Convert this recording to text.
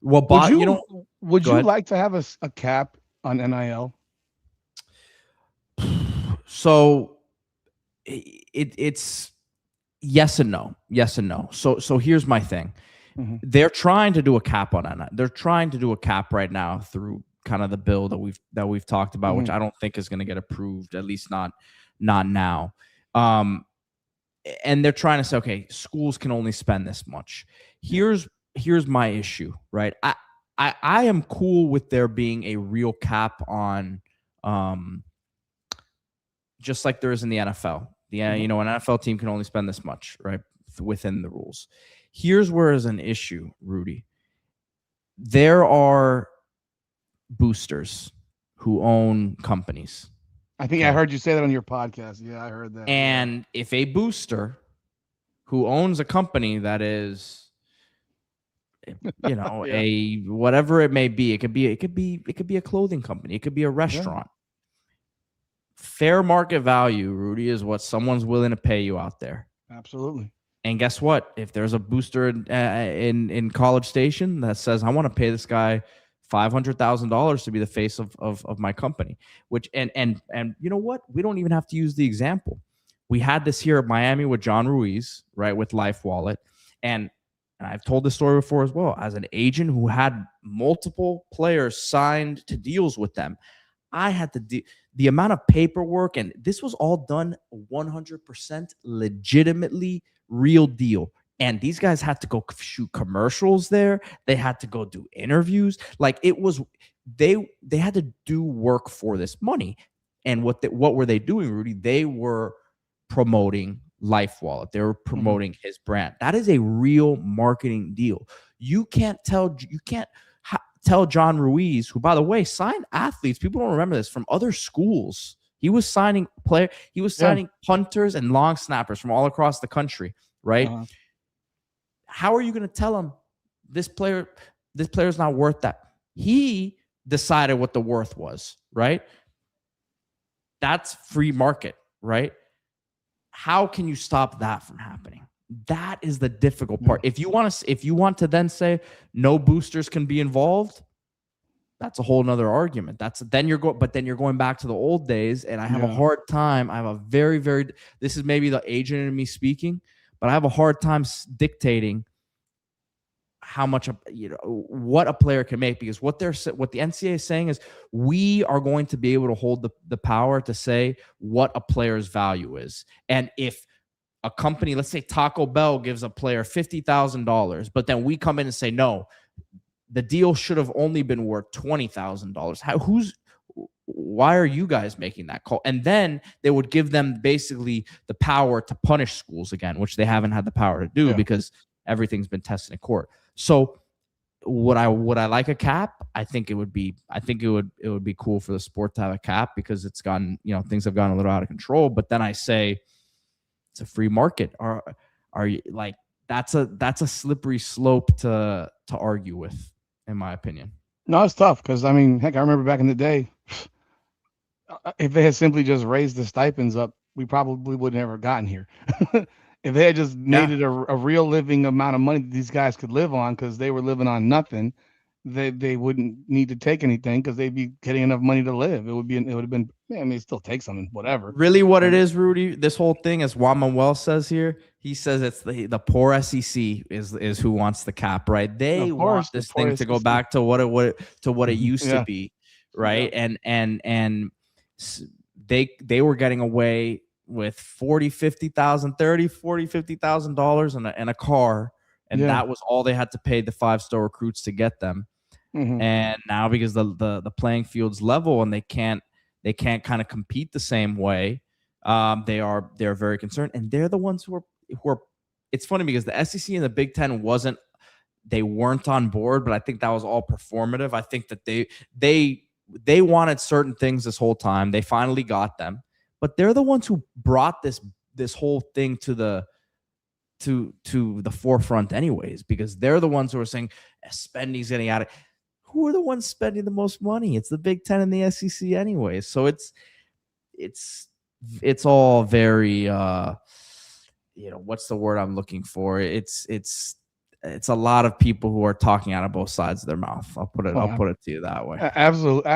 Well, Would you you know, would go you ahead. like to have a cap on NIL? So it's yes and no, yes and no. So here's my thing. Hmm. They're trying to do a cap on it. They're trying to do a cap right now through kind of the bill that we've talked about, which Hmm. I don't think is going to get approved, at least not now. Um, and they're trying to say, okay, schools can only spend this much. Yeah. Here's my issue, right? I am cool with there being a real cap on, um, just like there is in the NFL. Hmm. An NFL team can only spend this much, right, within the rules. Here's where is an issue, Rudy. There are boosters who own companies. I think I Okay. heard you say that on your podcast. Yeah, I heard that. Yeah. And if a booster who owns a company that is, Yeah. a whatever it may be, it could be a clothing company, it could be a Yeah. restaurant. Fair market value, Rudy, is what someone's willing to pay you out there. Absolutely. And guess what? If there's a booster in College Station that says I want to pay this guy $500,000 to be the face of my company, which and you know what? We don't even have to use the example. We had this here at Miami with John Ruiz, right, with Life Wallet, and I've told this story before as well. As an agent who had multiple players signed to deals with them, I had to do the amount of paperwork, and this was all done 100% legitimately, real deal. And these guys had to go shoot commercials there. They had to go do interviews. Like it was, they had to do work for this money. And what were they doing, Rudy? They were promoting Life Wallet. They were Hmm. promoting his brand. That is a real marketing deal. You can't tell John Ruiz, who, by the way, signed athletes. People don't remember this, from other schools. He was signing He was Yeah. signing punters and long snappers from all across the country. Right? Uh-huh. How are you going to tell him this player, this player's not worth that? He decided what the worth was. Right? That's free market. Right? How can you stop that from happening? That is the difficult Yeah. part. If you want to then say no boosters can be involved, that's a whole nother argument. But then you're going back to the old days, and I have a Yeah. hard time. I have a very, very, this is maybe the agent in me speaking, but I have a hard time dictating how much what a player can make, because what the NCAA is saying is we are going to be able to hold the power to say what a player's value is. And if a company, let's say Taco Bell, gives a player $50,000, but then we come in and say no, the deal should have only been worth $20,000. Why are you guys making that call? And then they would give them basically the power to punish schools again, which they haven't had the power to do Yeah. because everything's been tested in court. So would I like a cap? I think it would be cool for the sport to have a cap, because it's gotten, things have gotten a little out of control. But then I say it's a free market. Are you like, that's a slippery slope to argue with, in my opinion. No, it's tough because I mean, heck, I remember back in the day, if they had simply just raised the stipends up, we probably would never gotten here. If they had just made Yeah. it a real living amount of money that these guys could live on, because they were living on nothing, they wouldn't need to take anything because they'd be getting enough money to live. It would have been. Yeah, I mean, still take something, whatever. Really, what it Um, is, Rudy, this whole thing, as Juan Manuel says here, he says it's the poor SEC is who wants the cap, right? They of want course, the this poor thing to go SEC. back to what it used to Yeah, be, yeah, right? And they were getting away with 40, 50,000, 30, 40, 50,000 dollars and a car, and yeah. that was all they had to pay the 5-star recruits to get them. Hmm. And now, because the playing field's level and they can't kind of compete the same way, they're very concerned, and they're the ones who are. It's funny because the SEC and the Big Ten they weren't on board, but I think that was all performative. I think that they wanted certain things this whole time. They finally got them, but they're the ones who brought this whole thing to the forefront anyways, because they're the ones who are saying spending's getting out of. Who are the ones spending the most money? It's the Big Ten and the SEC anyways. So it's it's all very what's the word I'm looking for? It's it's a lot of people who are talking out of both sides of their mouth. I'll put it to you that way. Absolutely.